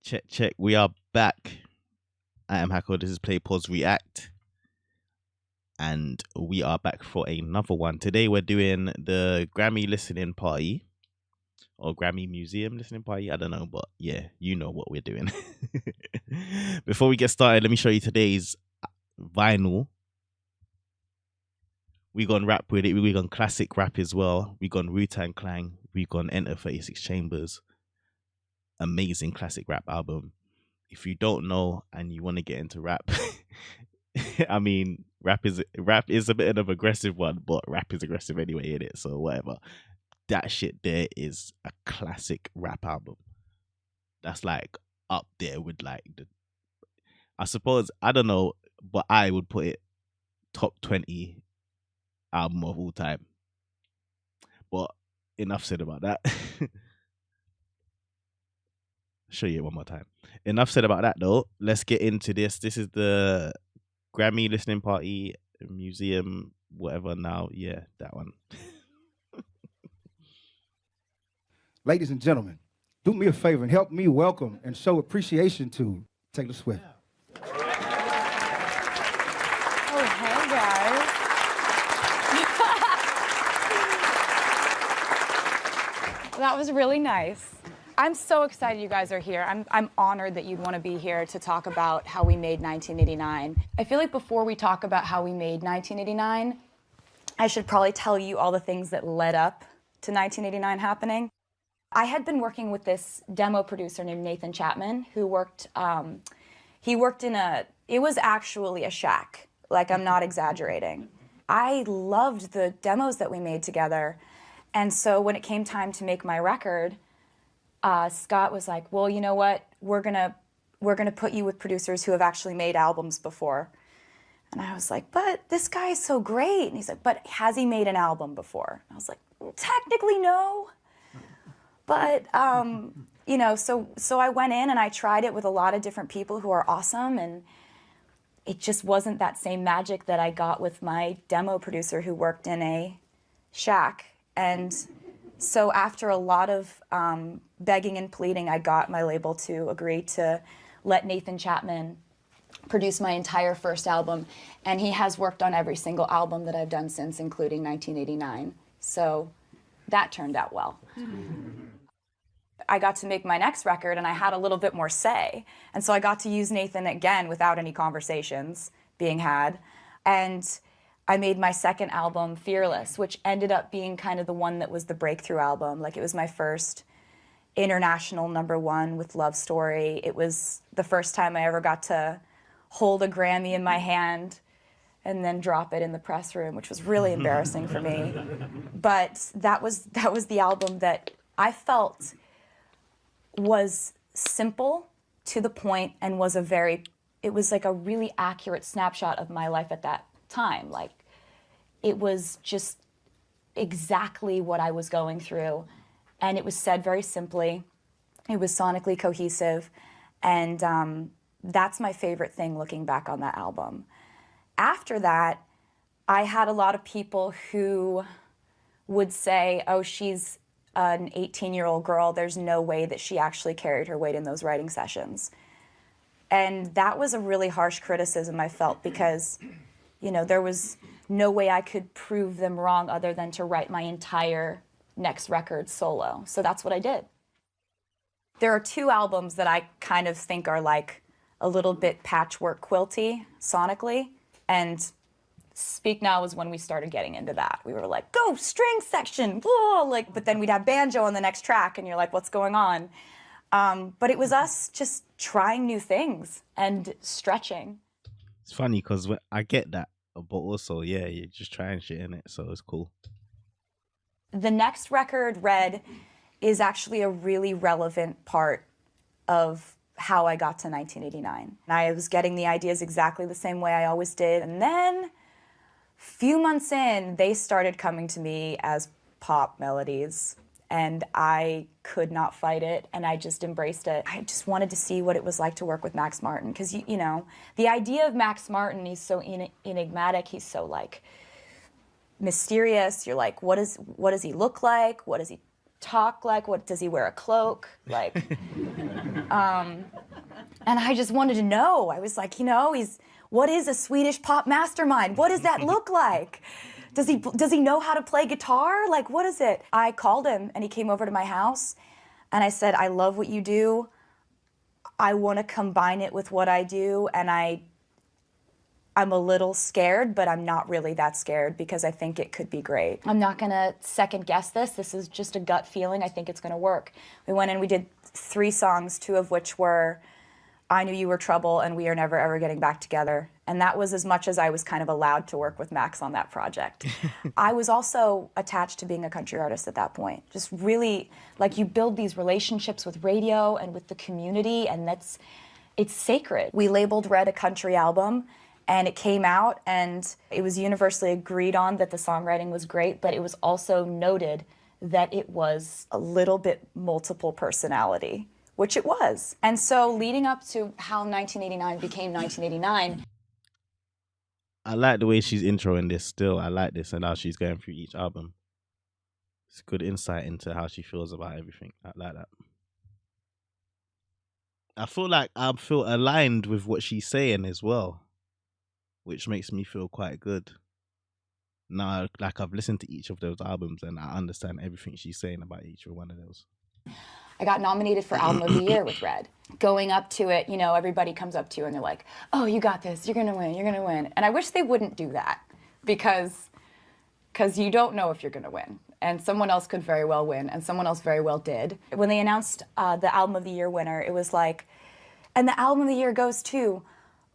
Check, check. We are back. I am Hako. This is Play Pause React. And we are back for another one. Today we're doing the Grammy listening party. Or Grammy Museum listening party. I don't know, but yeah, you know what we're doing. Before we get started, let me show you today's vinyl. We gonna rap with it. We gonna classic rap as well. We gonna Wu-Tang Clan. We gonna Enter 36 Chambers. Amazing classic rap album. If you don't know and you want to get into rap, I mean, rap is a bit of an aggressive one, but rap is aggressive anyway, in it. So whatever. That shit there is a classic rap album. That's like up there with like I suppose, I don't know, but I would put it top 20 album of all time. But enough said about that. Show you it one more time. Enough said about that though. Let's get into this. This is the Grammy listening party museum, whatever now. Yeah, that one. Ladies and gentlemen, do me a favor and help me welcome and show appreciation to Taylor Swift. Oh, hey guys. That was really nice. I'm so excited you guys are here. I'm honored that you'd want to be here to talk about how we made 1989. I feel like before we talk about how we made 1989, I should probably tell you all the things that led up to 1989 happening. I had been working with this demo producer named Nathan Chapman, who worked, he worked in it was actually a shack. Like, I'm not exaggerating. I loved the demos that we made together. And so when it came time to make my record, Scott was like, well, you know what? We're gonna put you with producers who have actually made albums before. And I was like, but this guy is so great. And he's like, but has he made an album before? I was like, technically no. But, you know, so I went in and I tried it with a lot of different people who are awesome, and it just wasn't that same magic that I got with my demo producer who worked in a shack. And so after a lot of begging and pleading, I got my label to agree to let Nathan Chapman produce my entire first album, and he has worked on every single album that I've done since, including 1989. So that turned out well. I got to make my next record, and I had a little bit more say. And so I got to use Nathan again without any conversations being had. And I made my second album, Fearless, which ended up being kind of the one that was the breakthrough album. Like, it was my first international #1 with Love Story. It was the first time I ever got to hold a Grammy in my hand and then drop it in the press room, which was really embarrassing for me. But that was the album that I felt was simple, to the point, and was it was like a really accurate snapshot of my life at that time. Like, it was just exactly what I was going through, and it was said very simply. It was sonically cohesive, and that's my favorite thing looking back on that album. After that, I had a lot of people who would say, oh, she's an 18-year-old girl, there's no way that she actually carried her weight in those writing sessions. And that was a really harsh criticism, I felt, because, you know, there was no way I could prove them wrong other than to write my entire next record solo. So that's what I did. There are two albums that I kind of think are like a little bit patchwork quilty sonically, and Speak Now was when we started getting into that. We were like, go, string section, whoa, like, but then we'd have banjo on the next track, and you're like, what's going on? But it was us just trying new things and stretching. It's funny because I get that, but also, yeah, you're just trying shit in it, so it's cool. The next record, Red, is actually a really relevant part of how I got to 1989. I was getting the ideas exactly the same way I always did, and then few months in, they started coming to me as pop melodies, and I could not fight it, and I just embraced it. I just wanted to see what it was like to work with Max Martin, because, you know, the idea of Max Martin, he's so enigmatic, he's so, like, mysterious. You're like, what does he look like? What does he talk like? What, does he wear a cloak? Like, and I just wanted to know. I was like, what is a Swedish pop mastermind? What does that look like? Does he know how to play guitar? Like, what is it? I called him and he came over to my house and I said, I love what you do. I want to combine it with what I do, and I'm a little scared, but I'm not really that scared because I think it could be great. I'm not gonna second guess this. This is just a gut feeling. I think it's gonna work. We went in, we did 3 songs, 2 of which were I Knew You Were Trouble and We Are Never Ever Getting Back Together. And that was as much as I was kind of allowed to work with Max on that project. I was also attached to being a country artist at that point. Just really, like, you build these relationships with radio and with the community, and it's sacred. We labeled Red a country album, and it came out, and it was universally agreed on that the songwriting was great, but it was also noted that it was a little bit multiple personality, which it was. And so leading up to how 1989 became 1989. I like the way she's introing this still. I like this and how she's going through each album. It's good insight into how she feels about everything. I like that. I feel aligned with what she's saying as well, which makes me feel quite good. Now, like, I've listened to each of those albums and I understand everything she's saying about each one of those. I got nominated for Album of the Year with Red. Going up to it, everybody comes up to you and they're like, oh, you got this, you're gonna win, you're gonna win. And I wish they wouldn't do that because you don't know if you're gonna win. And someone else could very well win, and someone else very well did. When they announced the Album of the Year winner, it was like, and the Album of the Year goes to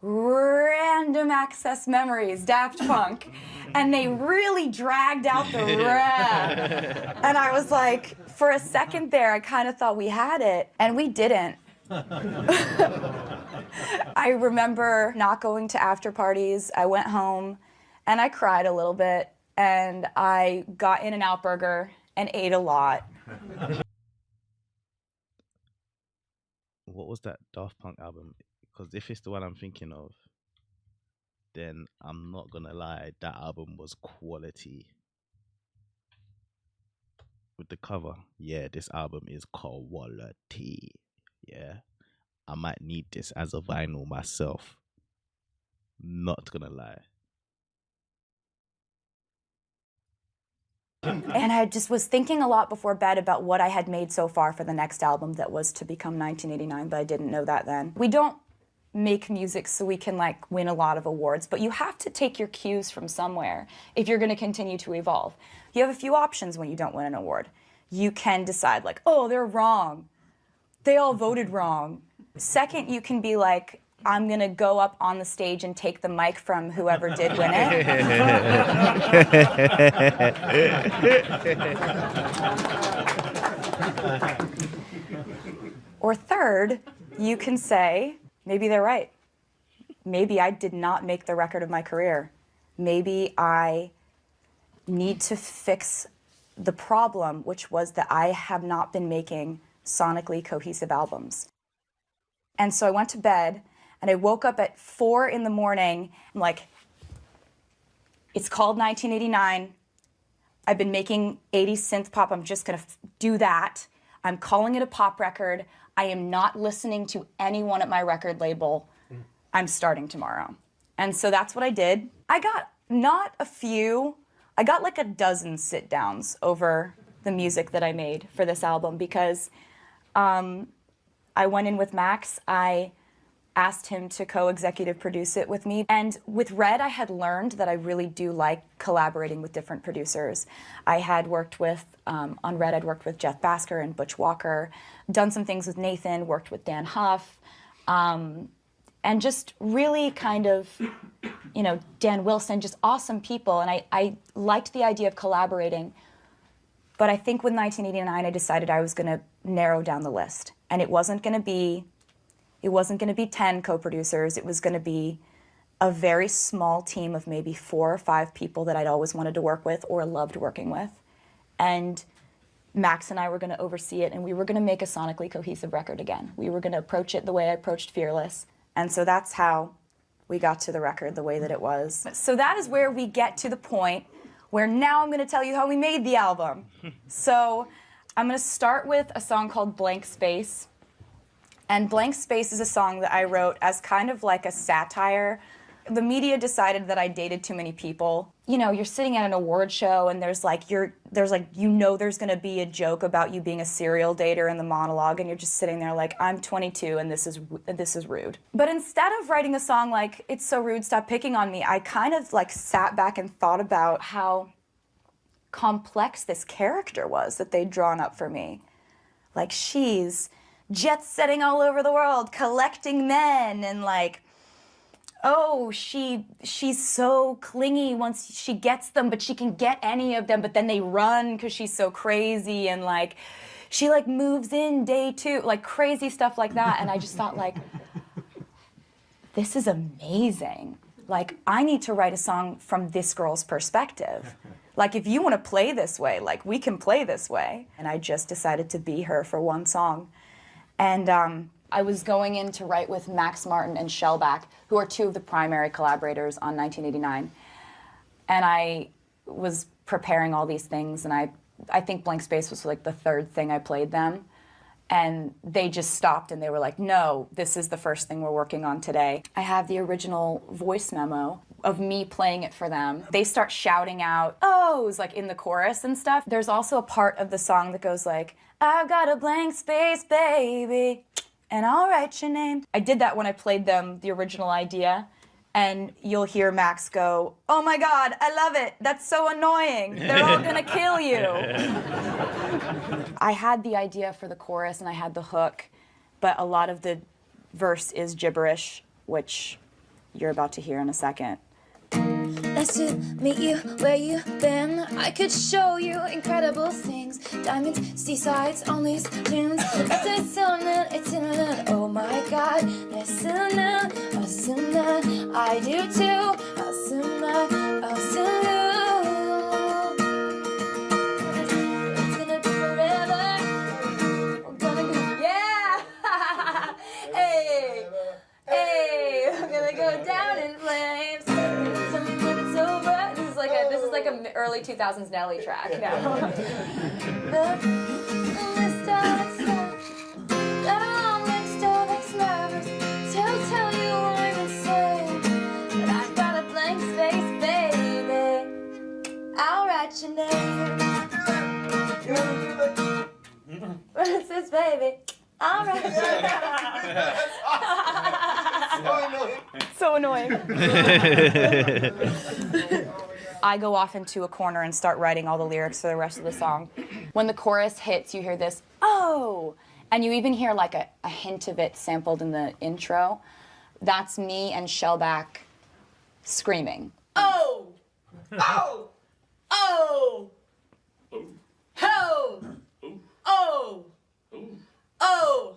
Random Access Memories, Daft Punk. And they really dragged out the red. And I was like, for a second there, I kind of thought we had it, and we didn't. I remember not going to after parties. I went home, and I cried a little bit, and I got In-N-Out Burger and ate a lot. What was that Daft Punk album? Because if it's the one I'm thinking of, then I'm not gonna lie, that album was quality. With the cover, yeah, this album is quality. Yeah, I might need this as a vinyl myself. Not gonna lie. And I just was thinking a lot before bed about what I had made so far for the next album that was to become 1989, but I didn't know that then. We don't make music so we can win a lot of awards, but you have to take your cues from somewhere if you're going to continue to evolve. You have a few options when you don't win an award. You can decide oh, they're wrong. They all voted wrong. Second, you can be like, I'm going to go up on the stage and take the mic from whoever did win it. Or third, you can say, maybe they're right. Maybe I did not make the record of my career. Maybe I need to fix the problem, which was that I have not been making sonically cohesive albums. And so I went to bed, and I woke up at 4 in the morning. I'm like, it's called 1989. I've been making 80s synth pop. I'm just going to do that. I'm calling it a pop record. I am not listening to anyone at my record label. I'm starting tomorrow. And so that's what I did. I got not a few, I got a dozen sit-downs over the music that I made for this album because I went in with Max. I asked him to co-executive produce it with me. And with Red, I had learned that I really do like collaborating with different producers. I had worked with, on Red, I'd worked with Jeff Basker and Butch Walker, done some things with Nathan, worked with Dan Huff, and just really kind of, Dan Wilson, just awesome people. And I liked the idea of collaborating. But I think with 1989, I decided I was going to narrow down the list. And it wasn't going to be 10 co-producers. It was going to be a very small team of maybe 4 or 5 people that I'd always wanted to work with or loved working with. And Max and I were going to oversee it, and we were going to make a sonically cohesive record again. We were going to approach it the way I approached Fearless. And so that's how we got to the record the way that it was. So that is where we get to the point where now I'm going to tell you how we made the album. So I'm going to start with a song called Blank Space. And Blank Space is a song that I wrote as kind of like a satire. The media decided that I dated too many people. You know, you're sitting at an award show and there's like there's going to be a joke about you being a serial dater in the monologue, and you're just sitting there like, I'm 22 and this is rude. But instead of writing a song like, it's so rude, stop picking on me, I kind of like sat back and thought about how complex this character was that they'd drawn up for me. Like, she's jet-setting all over the world, collecting men, and like, oh, she's so clingy once she gets them, but she can get any of them, but then they run because she's so crazy, and like, she like moves in day 2, like crazy stuff like that. And I just thought like, this is amazing. Like, I need to write a song from this girl's perspective. Like, if you want to play this way, like, we can play this way. And I just decided to be her for one song. And I was going in to write with Max Martin and Shellback, who are 2 of the primary collaborators on 1989. And I was preparing all these things, and I think Blank Space was like the 3rd thing I played them. And they just stopped and they were like, no, this is the first thing we're working on today. I have the original voice memo of me playing it for them. They start shouting out, ohs, like in the chorus and stuff. There's also a part of the song that goes like, I've got a blank space, baby, and I'll write your name. I did that when I played them the original idea, and you'll hear Max go, oh my God, I love it. That's so annoying. They're all gonna kill you. I had the idea for the chorus and I had the hook, but a lot of the verse is gibberish, which you're about to hear in a second. Nice to meet you where you've been. I could show you incredible things. Diamonds, seasides, on these dunes. It's in oh my God. Listen, I do too. It's gonna be forever. We're gonna go, yeah. Hey, I'm gonna go down in flames. This is like an early 2000s Nelly track now. Tell you I'm insane, but I've got a blank space, baby. I'll write your name. What is this, baby? I'll write your name. So annoying. I go off into a corner and start writing all the lyrics for the rest of the song. When the chorus hits, you hear this, oh! And you even hear like a hint of it sampled in the intro. That's me and Shellback screaming. Oh! Oh! Oh! Ho! Oh! Oh! Oh!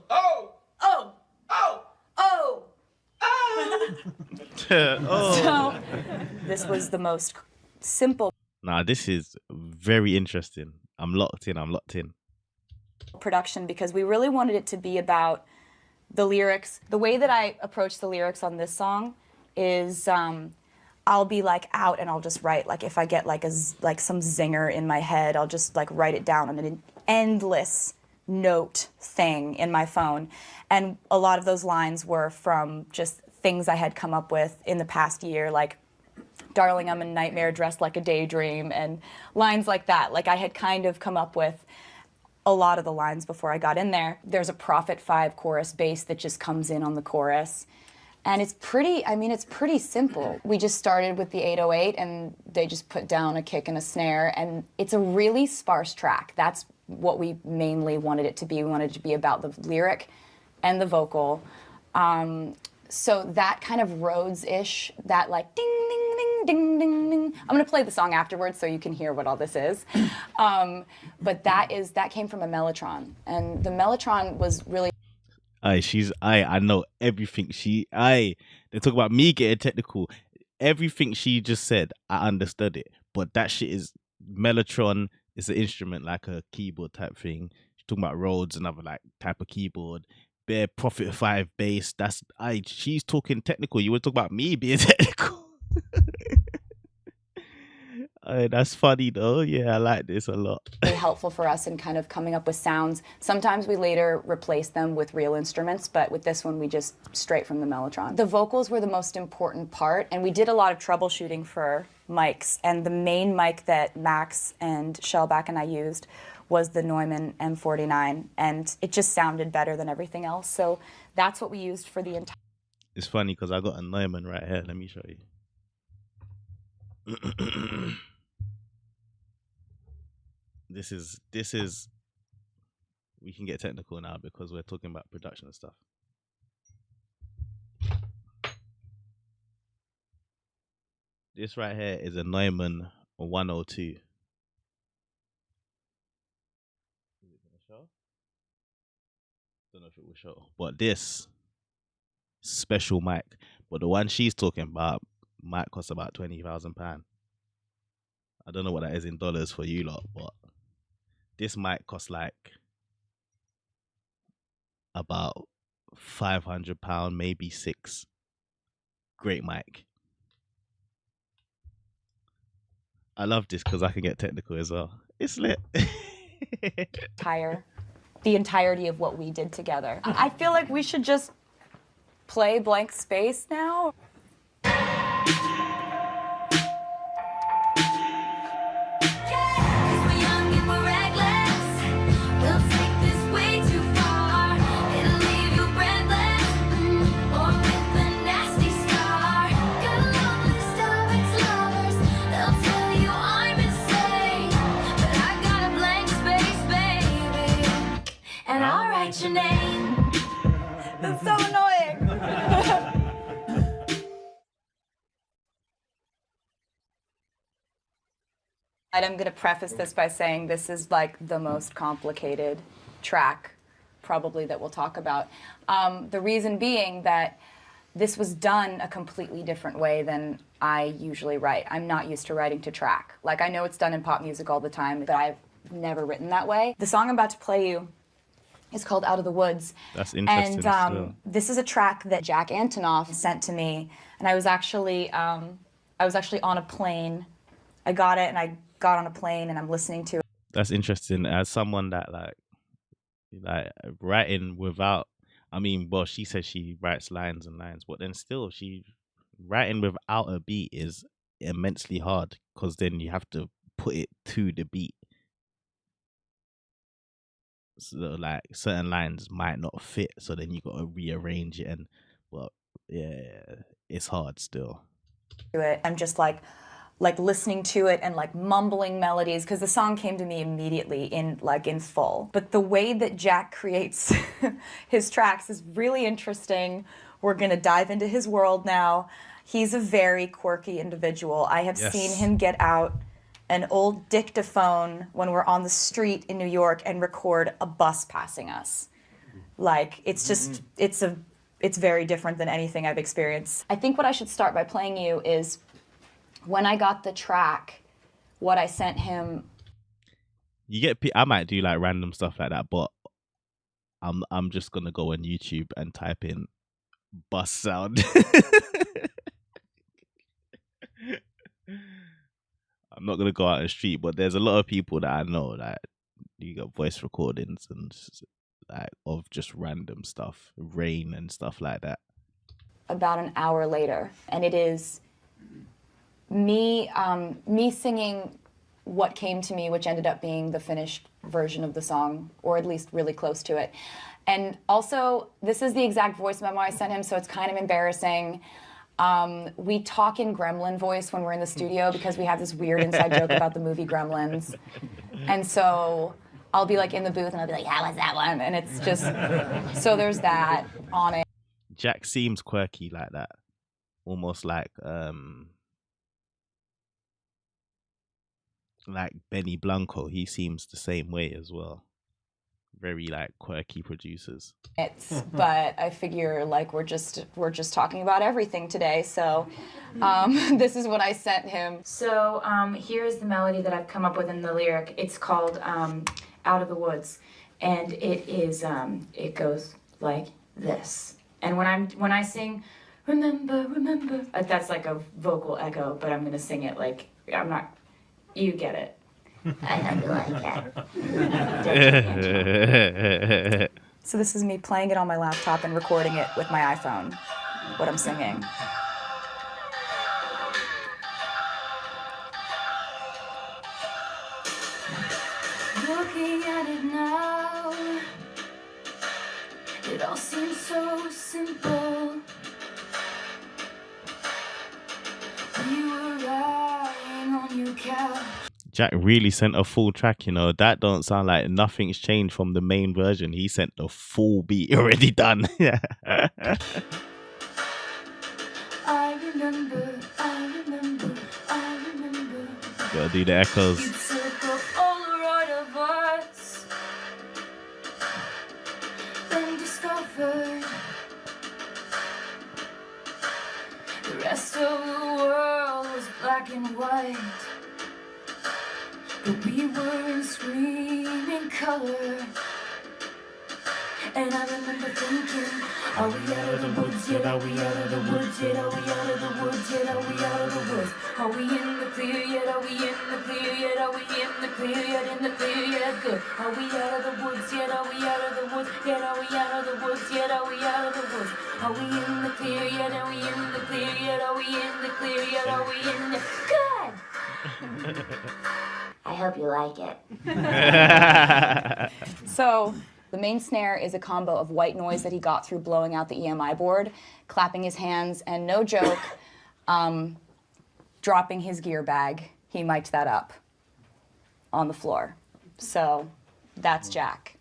Oh! Oh! Oh! So this was the most simple Nah, this is very interesting. I'm locked in. production because we really wanted it to be about the lyrics. The way that I approach the lyrics on this song is I'll be like out and I'll just write, like if I get like some zinger in my head, I'll just like write it down on an endless note thing in my phone. And a lot of those lines were from just things I had come up with in the past year, like, darling, I'm a nightmare dressed like a daydream, and lines like that. Like, I had kind of come up with a lot of the lines before I got in there. There's a Prophet 5 chorus bass that just comes in on the chorus. And it's pretty simple. We just started with the 808, and they just put down a kick and a snare, and it's a really sparse track. That's what we mainly wanted it to be. We wanted it to be about the lyric and the vocal. So that kind of Rhodes-ish, that like ding, ding, ding, ding, ding, ding. I'm gonna play the song afterwards so you can hear what all this is. But that came from a Mellotron, and the Mellotron was really. I know everything they talk about me getting technical. Everything she just said, I understood it. But that shit is Mellotron. It's an instrument like a keyboard type thing. She's talking about Rhodes, another like type of keyboard. Bare Prophet 5 bass. She's talking technical. You were talking about me being technical. That's funny though. Yeah, I like this a lot. Really helpful for us in kind of coming up with sounds. Sometimes we later replace them with real instruments, but with this one we just straight from the Mellotron. The vocals were the most important part, and we did a lot of troubleshooting for mics, and the main mic that Max and Shellback and I used was the Neumann M49, and it just sounded better than everything else, so that's what we used for the entire... It's funny because I got a Neumann right here. Let me show you. This is we can get technical now because we're talking about production and stuff. This right here is a Neumann 102. Is it gonna show? Don't know if it will show. But this special mic, but the one she's talking about might cost about £20,000. I don't know what that is in dollars for you lot, but this mic costs like about £500, maybe £6. Great mic. I love this because I can get technical as well. It's lit. The entirety of what we did together. I feel like we should just play Blank Space now. Your name. That's so annoying. I'm going to preface this by saying this is like the most complicated track probably that we'll talk about. The reason being that this was done a completely different way than I usually write. I'm not used to writing to track. Like, I know it's done in pop music all the time, but I've never written that way. The song I'm about to play you is called Out of the Woods. That's interesting. And this is a track that Jack Antonoff sent to me, and I was actually on a plane. I got it, and I got on a plane, and I'm listening to it. That's interesting. As someone that like writing without, I mean, well, she says she writes lines and lines, but then still, she writing without a beat is immensely hard because then you have to put it to the beat. So like certain lines might not fit, so then you got to rearrange it, and well, yeah, it's hard still. I'm just like listening to it and like mumbling melodies because the song came to me immediately in full. But the way that Jack creates his tracks is really interesting. We're gonna dive into his world now. He's a very quirky individual. I have seen him get out an old dictaphone when we're on the street in New York and record a bus passing us. Like, it's just, it's very different than anything I've experienced. I think what I should start by playing you is when I got the track, what I sent him. You get, I might do like random stuff like that, but I'm just gonna go on YouTube and type in bus sound. I'm not gonna go out on the street, but there's a lot of people that I know that you got voice recordings and like of just random stuff, rain and stuff like that. About an hour later, and it is me singing what came to me, which ended up being the finished version of the song, or at least really close to it. And also, this is the exact voice memo I sent him, so it's kind of embarrassing. We talk in gremlin voice when we're in the studio because we have this weird inside joke about the movie Gremlins. And so I'll be like in the booth and I'll be like, how was that one? And it's just, so there's that on it. Jack seems quirky like that. Almost like Benny Blanco. He seems the same way as well. Very like quirky producers. But I figure like we're just talking about everything today. So this is what I sent him. So here's the melody that I've come up with in the lyric. It's called Out of the Woods, and it is it goes like this. And when I sing remember, that's like a vocal echo, but I'm gonna sing it like I'm not. You get it. I hope you like it. So this is me playing it on my laptop and recording it with my iPhone, what I'm singing. Looking at it now, it all seems so simple. You were lying on your couch. Jack really sent a full track, you know. That don't sound like nothing's changed from the main version. He sent the full beat already done. Yeah. I remember. Gotta do the echoes. You took a Polaroid of us, then discovered the rest of the world was black and white. But we were in screaming color. And I remember thinking, are we out of the woods yet? Are we out of the woods yet? Are we out of the woods yet? Are we out of the woods? Are we in the clear yet? Are we in the clear yet? Are we in the clear yet? In the clear yet? Good. Are we out of the woods yet? Are we out of the woods yet? Are we out of the woods yet? Are we out of the woods? Are we in the clear yet? Are we in the clear yet? Are we in the clear yet? Are we in the good? I hope you like it. So the main snare is a combo of white noise that he got through blowing out the EMI board, clapping his hands, and no joke, dropping his gear bag. He mic'd that up on the floor. So that's Jack.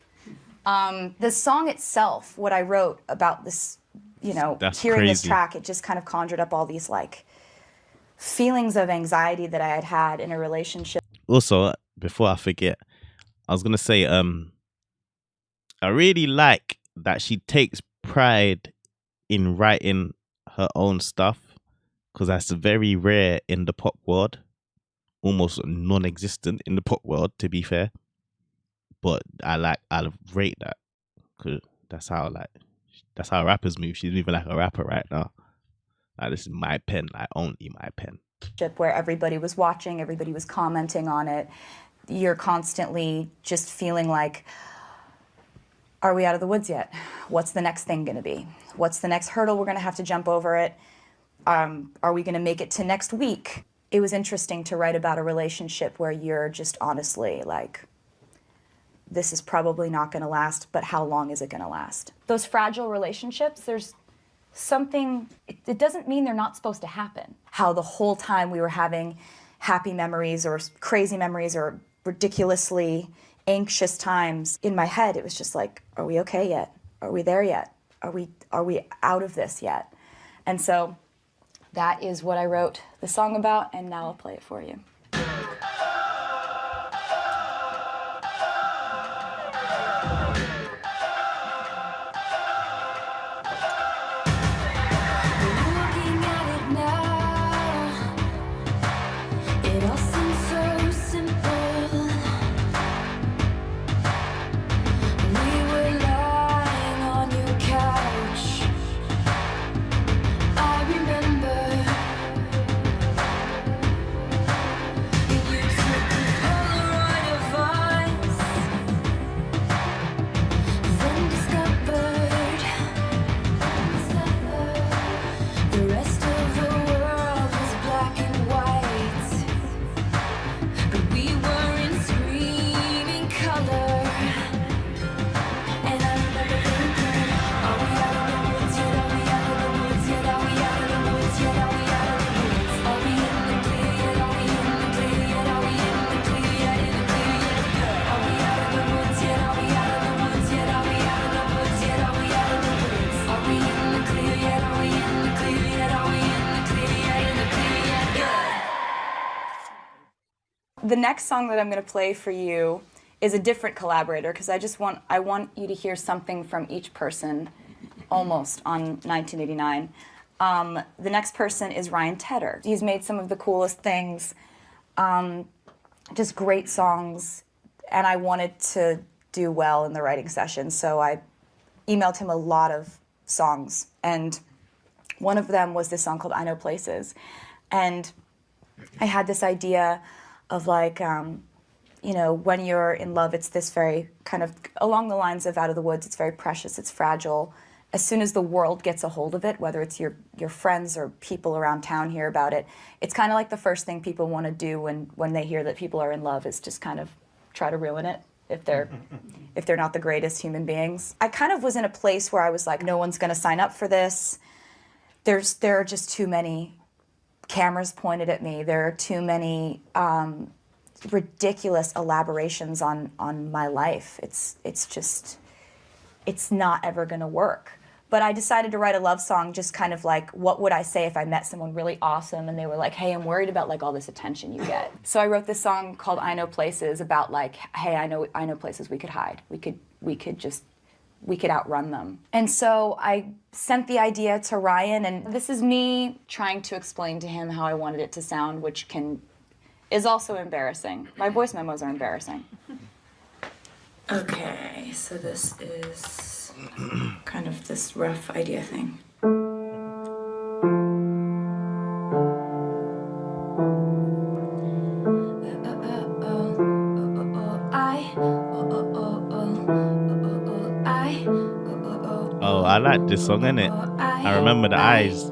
The song itself, what I wrote about this, you know, That's hearing this crazy. track, it just kind of conjured up all these like feelings of anxiety that I had had in a relationship. Also, before I forget, I was gonna say, I really like that she takes pride in writing her own stuff, because that's very rare in the pop world, almost non-existent in the pop world, to be fair. But I rate that, because that's how rappers move. She's moving like a rapper right now. Like, this is my pen, like only my pen. Where everybody was watching, everybody was commenting on it. You're constantly just feeling like, are we out of the woods yet? What's the next thing going to be? What's the next hurdle we're going to have to jump over it? Are we going to make it to next week? It was interesting to write about a relationship where you're just honestly like, this is probably not going to last, but how long is it going to last? Those fragile relationships, there's something, it doesn't mean they're not supposed to happen. How the whole time we were having happy memories or crazy memories or ridiculously anxious times, in my head it was just like, are we okay yet? Are we there yet? Are we out of this yet? And so that is what I wrote the song about, and now I'll play it for you. Looking at it now, it all seems so simple. We were lying on your couch. I remember you took the Polaroid of us, then discovered the rest of the world was black and white. But we were in screaming color. And I remember thinking, are we out of the woods yet? Are we out of the woods yet? Are we out of the woods yet? Are we out of the woods? Are we in the clear yet? Are we in the clear yet? Are we in the clear yet? In the clear yet? Are we out of the woods yet? Are we out of the woods yet? Are we out of the woods yet? Are we out of the woods? Are we in the clear yet? Are we in the clear yet? Are we in the clear yet? In the clear yet? Good. The next song that I'm going to play for you is a different collaborator, because I want you to hear something from each person almost on 1989. The next person is Ryan Tedder. He's made some of the coolest things, just great songs, and I wanted to do well in the writing session, so I emailed him a lot of songs, and one of them was this song called I Know Places. And I had this idea of like, you know, when you're in love, it's this very kind of along the lines of Out of the Woods. It's very precious. It's fragile. As soon as the world gets a hold of it, whether it's your friends or people around town hear about it, it's kind of like the first thing people want to do when they hear that people are in love is just kind of try to ruin it if they're not the greatest human beings. I kind of was in a place where I was like, no one's going to sign up for this. There are just too many cameras pointed at me. There are too many ridiculous elaborations on my life. It's not ever going to work. But I decided to write a love song just kind of like, what would I say if I met someone really awesome and they were like, hey, I'm worried about like all this attention you get. So I wrote this song called I Know Places about like, hey, I know places we could hide. We could outrun them. And so I sent the idea to Ryan, and this is me trying to explain to him how I wanted it to sound, which is also embarrassing. My voice memos are embarrassing. Okay, so this is kind of this rough idea thing. Oh, I like this song, innit? I remember the eyes.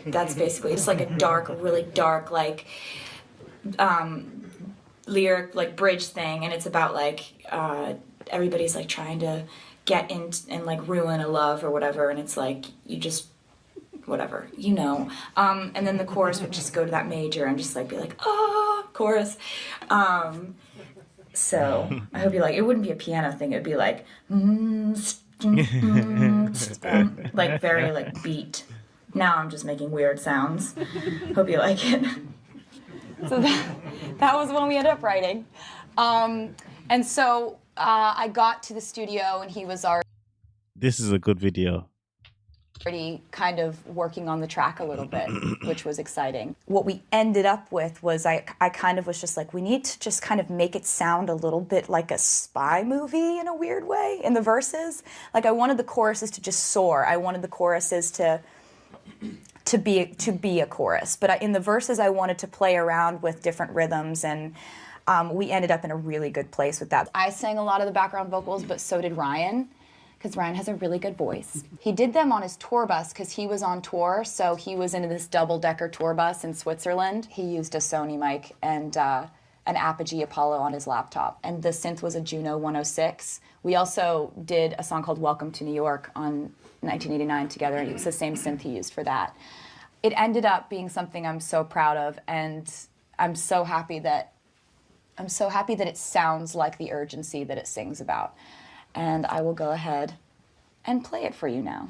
That's basically it's like a really dark, like lyric, like bridge thing, and it's about like everybody's like trying to get in and like ruin a love or whatever, and it's like you just whatever, you know. And then the chorus would just go to that major and just like be like chorus. So I hope you like. It wouldn't be a piano thing. It'd be like like very like beat. Now I'm just making weird sounds. Hope you like it. So that was when we ended up writing. And so I got to the studio and he was already... This is a good video. Already kind of working on the track a little bit, which was exciting. What we ended up with was I kind of was just like, we need to just kind of make it sound a little bit like a spy movie in a weird way in the verses. Like I wanted the choruses to just soar. I wanted the choruses to be a chorus, but in the verses I wanted to play around with different rhythms, and we ended up in a really good place with that. I sang a lot of the background vocals, but so did Ryan, because Ryan has a really good voice. He did them on his tour bus because he was on tour, so he was in this double-decker tour bus in Switzerland. He used a Sony mic and an Apogee Apollo on his laptop, and the synth was a Juno 106. We also did a song called Welcome to New York on 1989 together, and it was the same synth he used for that. It ended up being something I'm so proud of, and I'm so happy that it sounds like the urgency that it sings about. And I will go ahead and play it for you now.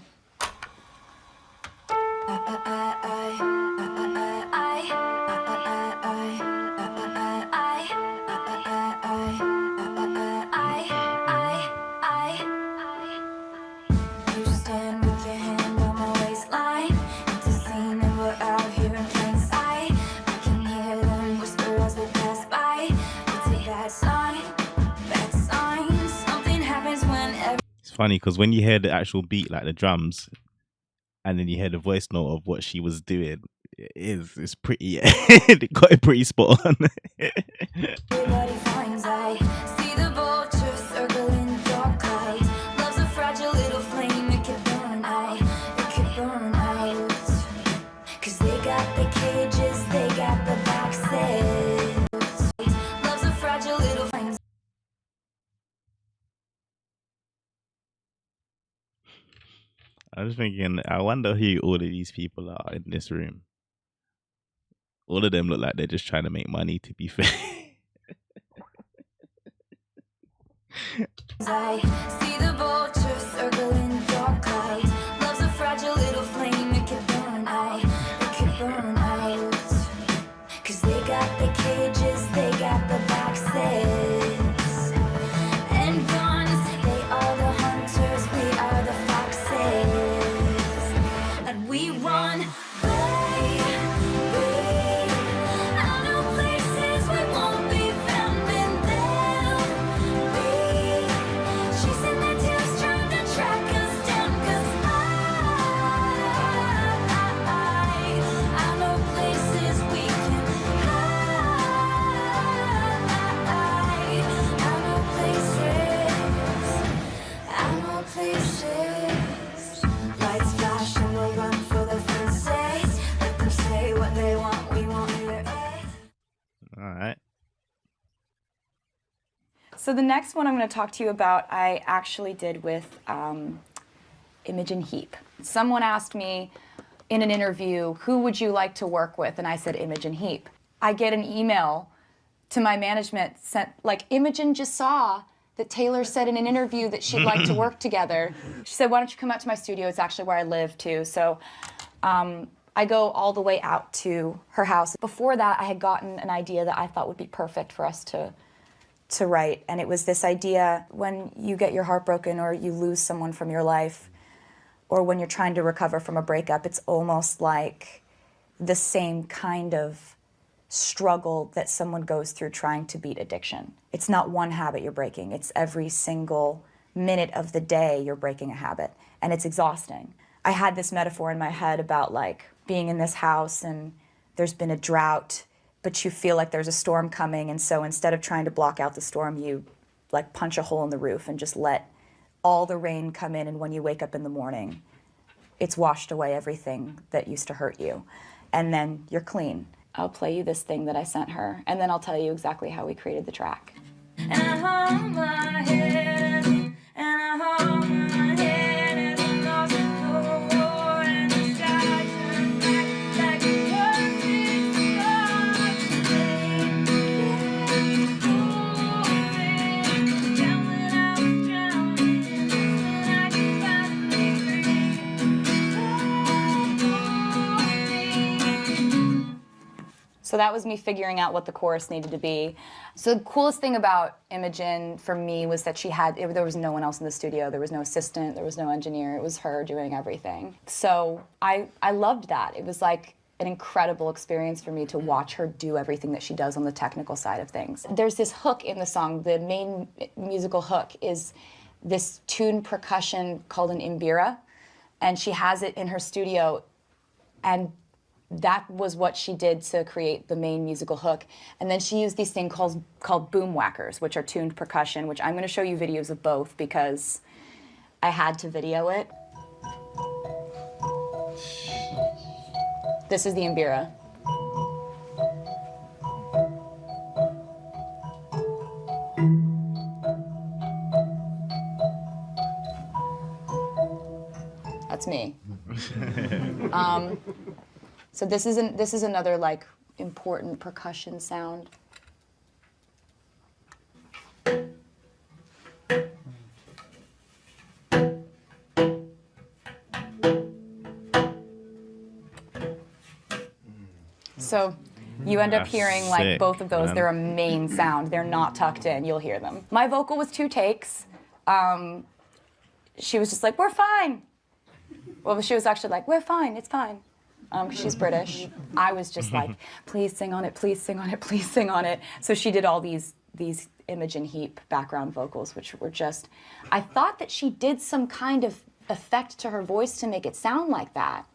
Funny because when you hear the actual beat, like the drums, and then you hear the voice note of what she was doing, it's pretty it got it pretty spot on. Everybody finds I see the vultures circling dark clouds. Love's a fragile little flame, it can burn out. I was thinking, I wonder who all of these people are in this room. All of them look like they're just trying to make money, to be fair. I see the vultures circling your clay. Love's a fragile little flame, it could burn out. Cause they got the cages, they got the boxes and guns. They are the hunters, we are the foxes. And we run away. I know places we won't be found, and they'll be chasing their tails, trying to track us down. Cause I know places we can hide. I know places. Lights flash and we'll run for the fences. Let them say what they want, we won't hear it. All right. So the next one I'm going to talk to you about, I actually did with Imogen Heap. Someone asked me in an interview, who would you like to work with? And I said, Imogen Heap. I get an email to my management sent, like, Imogen just saw that Taylor said in an interview that she'd like to work together. She said, why don't you come out to my studio? It's actually where I live too. So I go all the way out to her house. Before that, I had gotten an idea that I thought would be perfect for us to write. And it was this idea when you get your heart broken or you lose someone from your life, or when you're trying to recover from a breakup, it's almost like the same kind of struggle that someone goes through trying to beat addiction. It's not one habit you're breaking. It's every single minute of the day you're breaking a habit, and it's exhausting. I had this metaphor in my head about like being in this house and there's been a drought, but you feel like there's a storm coming, and so instead of trying to block out the storm, you like punch a hole in the roof and just let all the rain come in, and when you wake up in the morning, it's washed away everything that used to hurt you, and then you're clean. I'll play you this thing that I sent her, and then I'll tell you exactly how we created the track. And I hold my head, and I hold my head as I lost the war, and the sky turned black like a perfect sky. Down when I was drowning, and I could finally breathe. So that was me figuring out what the chorus needed to be. So the coolest thing about Imogen for me was that there was no one else in the studio. There was no assistant, there was no engineer. It was her doing everything. So I loved that. It was like an incredible experience for me to watch her do everything that she does on the technical side of things. There's this hook in the song. The main musical hook is this tuned percussion called an imbira, and she has it in her studio, and that was what she did to create the main musical hook. And then she used these things called boom whackers, which are tuned percussion, which I'm going to show you videos of both because I had to video it. This is the imbira. That's me. So this is another like important percussion sound. So you end up hearing like sick, both of those. man. They're a main sound. They're not tucked in. You'll hear them. My vocal was 2 takes. She was just like, we're fine. Well, she was actually like, we're fine, it's fine. 'Cause she's British. I was just like, please sing on it, please sing on it, please sing on it. So she did all these Imogen Heap background vocals, which were just, I thought that she did some kind of effect to her voice to make it sound like that.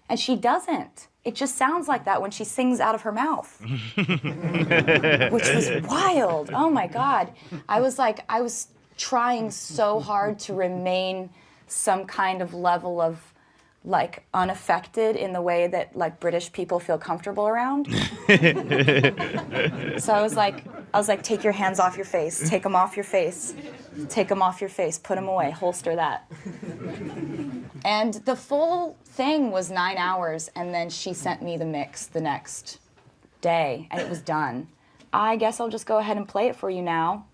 And she doesn't. It just sounds like that when she sings out of her mouth. Which was wild. Oh my God. I was trying so hard to remain some kind of level of like unaffected in the way that like British people feel comfortable around. So I was like, take your hands off your face, take them off your face, take them off your face, put them away, holster that. And the full thing was 9 hours, and then she sent me the mix the next day, and it was done. I guess I'll just go ahead and play it for you now.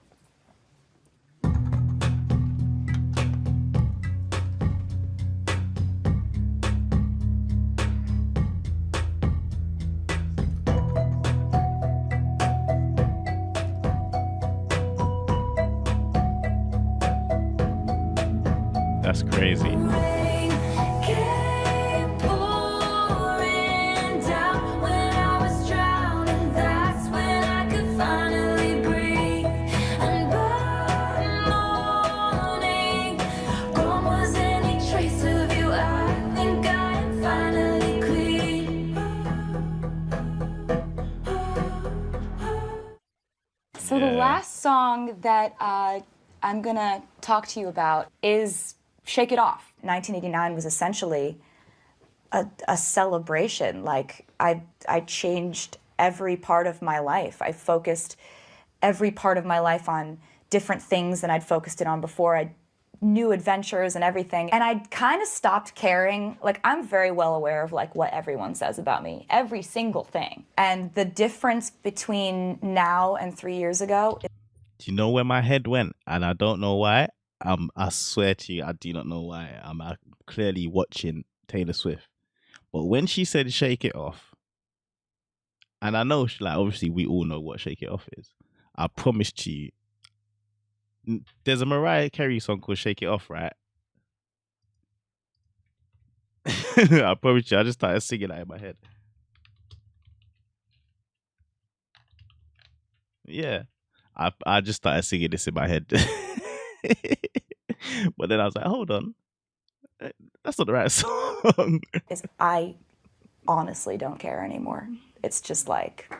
That's crazy. Rain came pouring down when I was drowning. That's when I could finally breathe. And by morning, gone was any trace of you. I think I am finally clean. So the last song that I'm gonna talk to you about is Shake It Off. 1989 was essentially a celebration. Like, I changed every part of my life. I focused every part of my life on different things than I'd focused it on before. I new adventures and everything. And I kind of stopped caring. Like, I'm very well aware of like what everyone says about me, every single thing. And the difference between now and 3 years ago. Do you know where my head went? And I don't know why. I swear to you, I do not know why. I'm clearly watching Taylor Swift. But when she said "Shake It Off," and I know, like, obviously we all know what "Shake It Off" is. I promise to you, there's a Mariah Carey song called "Shake It Off," right? I promise you, I just started singing that in my head. Yeah, I just started singing this in my head. But then I was like, hold on, that's not the right song. Is I honestly don't care anymore. It's just like,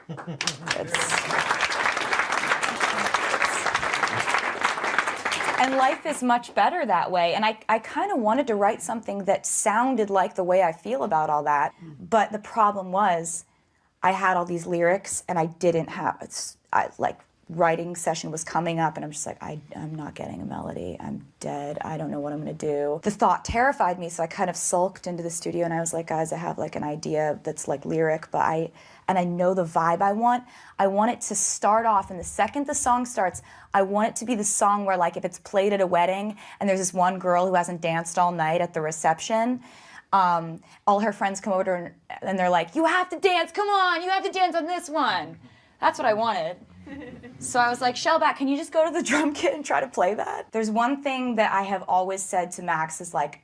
and life is much better that way. And I kind of wanted to write something that sounded like the way I feel about all that. But the problem was I had all these lyrics and I didn't have, writing session was coming up and I'm just like, I'm not getting a melody. I'm dead. I don't know what I'm gonna do. The thought terrified me, so I kind of sulked into the studio and I was like, guys, I have like an idea that's like lyric, but I know the vibe I want. I want it to start off, and the second the song starts, I want it to be the song where, like, if it's played at a wedding and there's this one girl who hasn't danced all night at the reception, all her friends come over to her and they're like, you have to dance, come on, you have to dance on this one. That's what I wanted. So I was like, Shellback, can you just go to the drum kit and try to play that? There's one thing that I have always said to Max is like,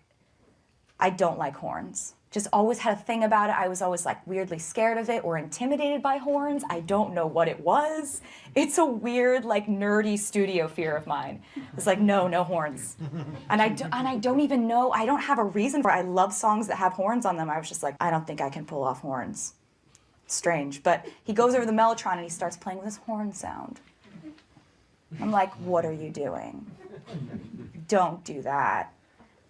I don't like horns. Just always had a thing about it. I was always like weirdly scared of it or intimidated by horns. I don't know what it was. It's a weird, like, nerdy studio fear of mine. It's like, no horns. And I don't even know, I don't have a reason for it. I love songs that have horns on them. I was just like, I don't think I can pull off horns. Strange, but he goes over the Mellotron and he starts playing with his horn sound. I'm like, what are you doing? Don't do that.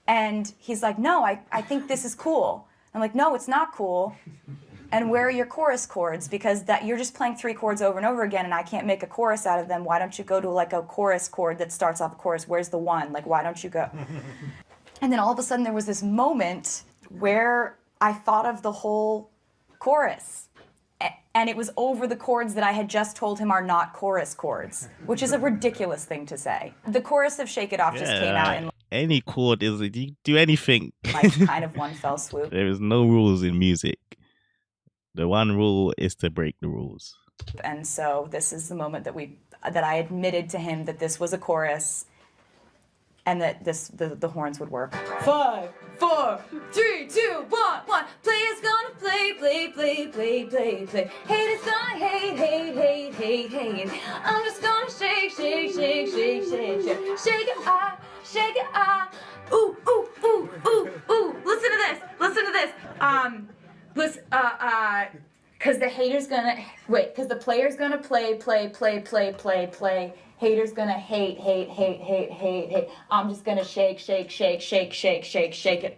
And he's like, no, I think this is cool. I'm like, no, it's not cool. And where are your chorus chords? Because that you're just playing 3 chords over and over again and I can't make a chorus out of them. Why don't you go to like a chorus chord that starts off a chorus? Where's the 1? Like, why don't you go? And then all of a sudden there was this moment where I thought of the whole chorus. And it was over the chords that I had just told him are not chorus chords, which is a ridiculous thing to say. The chorus of Shake It Off just came out in any chord is it. You do anything. like kind of one fell swoop. There is no rules in music. The one rule is to break the rules. And so this is the moment that I admitted to him that this was a chorus and that the horns would work. 5, 4, 3, 2, 1, 1. Players gonna play. Haters gonna hate. I'm just gonna shake. Shake it off. Ooh. Listen to this. Cause the haters gonna cause the player's gonna play. Haters gonna hate. I'm just gonna shake it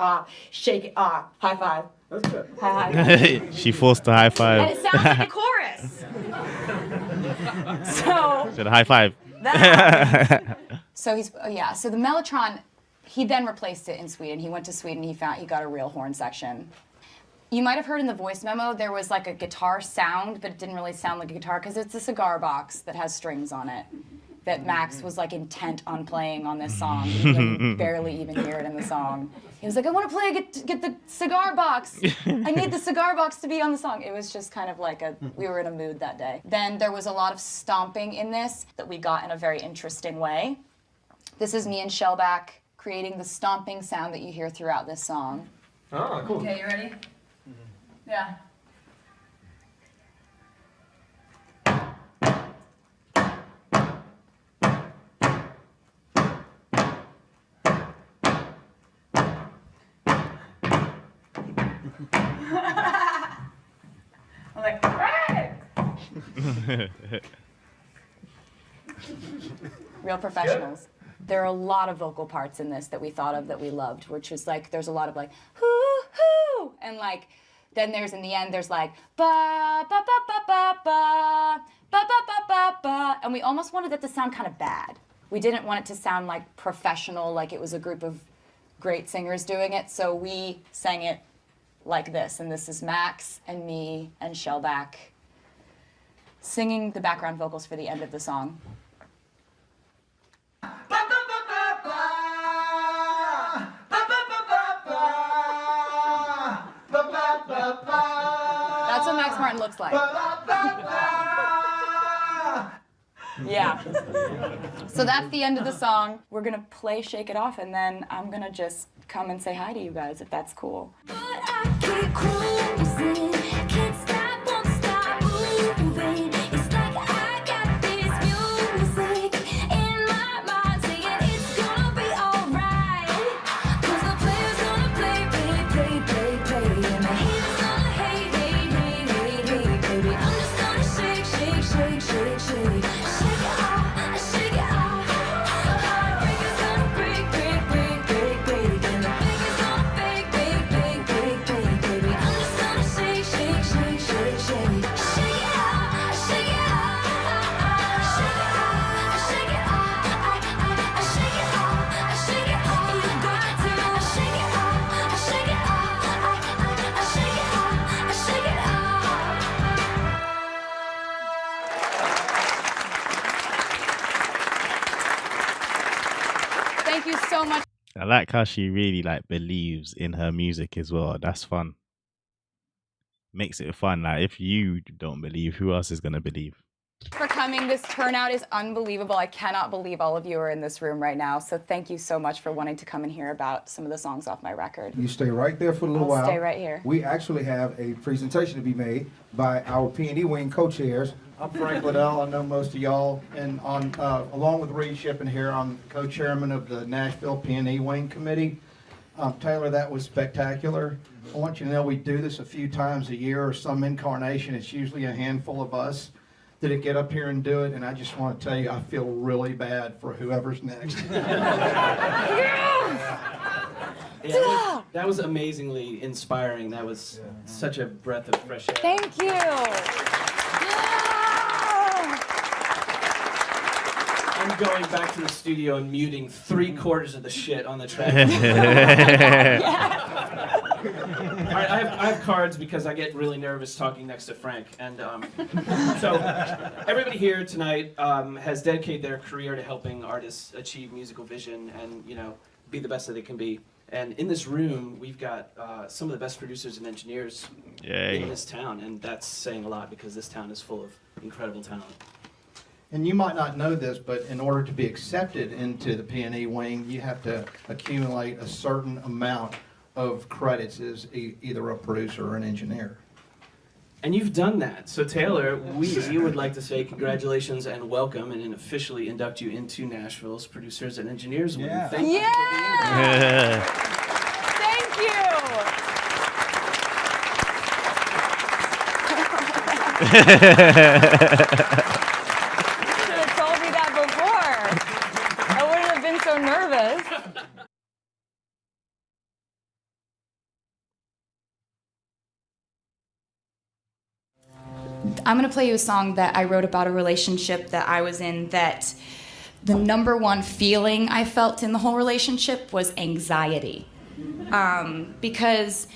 off. High five. That's good. High five. She forced the high five. And it sounds like a chorus. So the high five. So so the Mellotron, He then replaced it in Sweden. He went to Sweden, he got a real horn section. You might have heard in the voice memo there was like a guitar sound, but it didn't really sound like a guitar because it's a cigar box that has strings on it that Max was like intent on playing on this song. You can barely even hear it in the song. He was like, I want to get the cigar box. I need the cigar box to be on the song. It was just kind of like we were in a mood that day. Then there was a lot of stomping in this that we got in a very interesting way. This is me and Shellback creating the stomping sound that you hear throughout this song. Oh, cool. Okay, you ready? Yeah. I'm like, hey! Real professionals. There are a lot of vocal parts in this that we thought of that we loved, which is like, there's a lot of like, hoo, hoo, and like, then there's, in the end, there's like, ba, ba, ba, ba, ba, ba, ba, ba, ba, ba, ba, and we almost wanted it to sound kind of bad. We didn't want it to sound like professional, like it was a group of great singers doing it, so we sang it like this, and this is Max and me and Shellback singing the background vocals for the end of the song. That's what Max Martin looks like. Yeah. So that's the end of the song. We're gonna play Shake It Off, and then I'm gonna just come and say hi to you guys, if that's cool. But I keep cruising, can't stop, won't stop moving. It's like I got this music in my mind saying it's gonna be alright. 'Cause the player's gonna play, and the haters gonna hate, baby. I'm just gonna shake. Shake it off, shake it off. The heartbreaker's gonna break, and the biggest gonna fake, baby. I'm just gonna shake. Shake it off, shake it off, shake it off, shake it off. You got to shake it off, shake it off, shake it off. Thank you so much. I like how she really like believes in her music as well. That's fun. Makes it fun. Like if you don't believe, who else is gonna believe? For coming. This turnout is unbelievable. I cannot believe all of you are in this room right now. So thank you so much for wanting to come and hear about some of the songs off my record. You stay right there for a little I'll while. stay right here. We actually have a presentation to be made by our P&E Wing co-chairs. I'm Frank Liddell. I know most of y'all, and along with Reed Shippen here, I'm co-chairman of the Nashville P&E Wing Committee. Taylor, that was spectacular. I want you to know we do this a few times a year, or some incarnation. It's usually a handful of us that get up here and do it, and I just want to tell you, I feel really bad for whoever's next. Yeah, that was amazingly inspiring. That was such a breath of fresh air. Thank you. I'm going back to the studio and muting 3/4 of the shit on the track. All right, I have cards because I get really nervous talking next to Frank. And so everybody here tonight has dedicated their career to helping artists achieve musical vision and, you know, be the best that they can be. And in this room, we've got some of the best producers and engineers in this town. And that's saying a lot because this town is full of incredible talent. And you might not know this, but in order to be accepted into the P&E wing, you have to accumulate a certain amount of credits as either a producer or an engineer. And you've done that. So Taylor, we would like to say congratulations and welcome and officially induct you into Nashville's Producers and Engineers Wing. Yeah. Thank you for being here. Thank you. You should have told me that before. I wouldn't have been so nervous. I'm going to play you a song that I wrote about a relationship that I was in that the number one feeling I felt in the whole relationship was anxiety. Because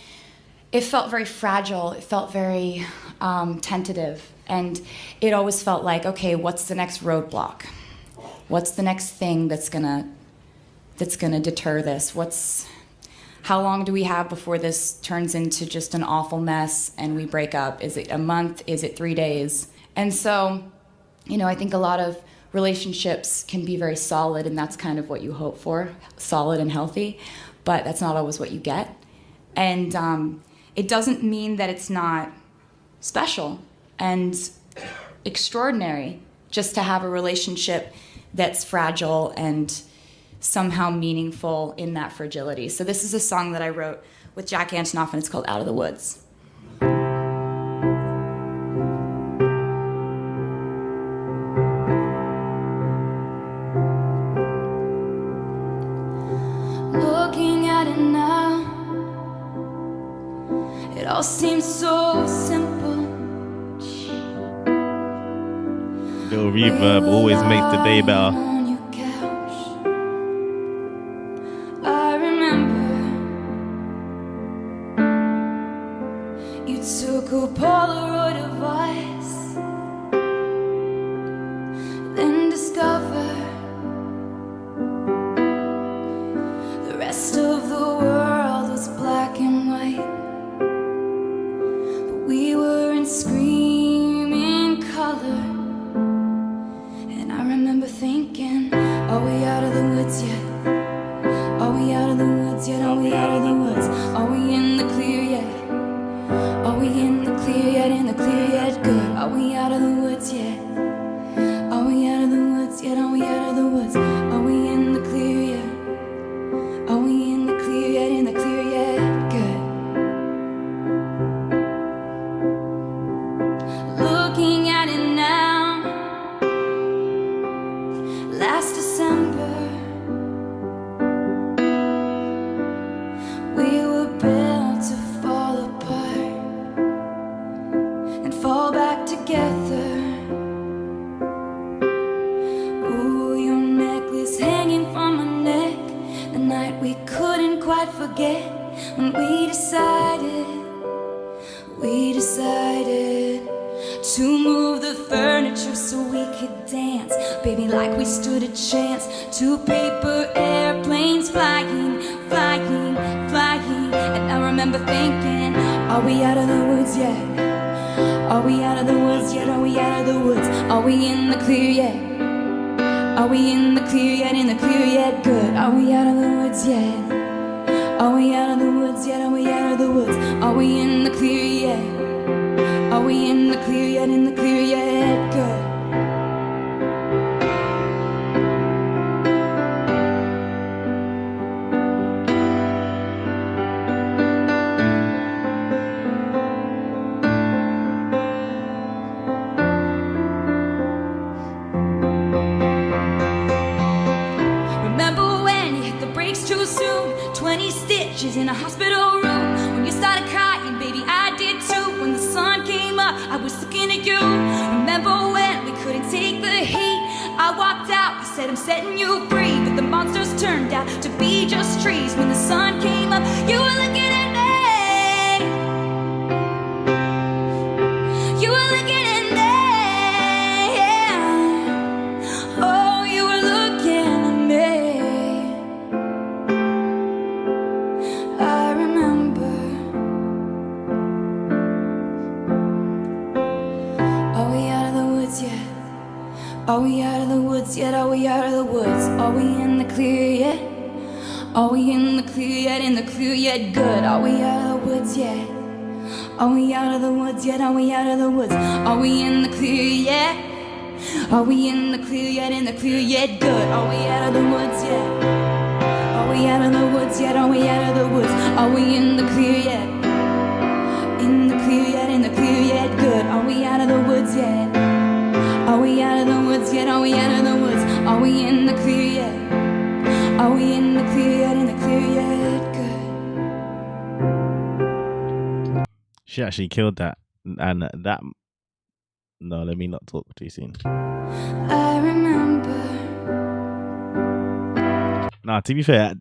it felt very fragile, it felt very tentative, and it always felt like, okay, what's the next roadblock? What's the next thing that's gonna deter this? How long do we have before this turns into just an awful mess and we break up? Is it a month? Is it 3 days? And so, I think a lot of relationships can be very solid, and that's kind of what you hope for, solid and healthy, but that's not always what you get. And it doesn't mean that it's not special and extraordinary just to have a relationship that's fragile and somehow meaningful in that fragility. So this is a song that I wrote with Jack Antonoff, and it's called Out of the Woods. Looking at it now, it all seems so simple. Little reverb always makes the day better. On your couch, I remember you took a Polaroid of us, then discovered the rest of the world was black and white. But we were in screaming color. I remember thinking, are we out of the woods yet? Are we out of the woods yet? Are we out of the woods? Are we in the clear yet? Are we in the clear yet? In the clear yet? Good. Are we out of the woods yet? Are we out of the woods yet? Are we out of the woods? Are we in the clear yet? Are we in the clear yet? In the clear yet? Good. Looking at it now, last December, we were built to fall apart and fall back together. Ooh, your necklace hanging from my neck, the night we couldn't quite forget, when we decided to move the furniture so we could dance, baby, like we stood a chance. 2 paper airplanes flying. And I remember thinking, are we out of the woods yet? Are we out of the woods yet? Are we out of the woods? Are we in the clear yet? Are we in the clear yet? In the clear yet? Good. Are we out of the woods yet? Are we out of the woods yet? Are we out of the woods? Are we in the clear yet? Are we in the clear yet? In the clear yet? Good. Remember when you hit the brakes too soon? 20 stitches in a hospital room. When you started crying, baby, I did too. When the sun came up, I was looking at you. Remember when we couldn't take the heat? I walked out, I said I'm setting you free, but the monsters turned out to be just trees. When the sun came up, you were looking at me. You were looking at me. Oh, you were looking at me. I remember. Are we out of the woods yet? Are we out of the woods yet? Are we out of the woods? Are we in the clear yet? Are we in the clear yet? In the clear yet? Good. Are we out of the woods yet? Are we out of the woods yet? Are we out of the woods? Are we in the clear yet? Are we in the clear yet? In the clear yet? Good. Are we out of the woods yet? Are we out of the woods yet? Are we out of the woods? Are we in the clear yet? In the clear yet? In the clear yet? Good. Are we out of the woods yet? Are we out of the woods yet? Are we out of the woods? Are we in the clear yet? Are we in the clear yet? In the clear yet? Good. She actually killed that, and that. No, let me not talk too soon. I remember Nah, to be fair,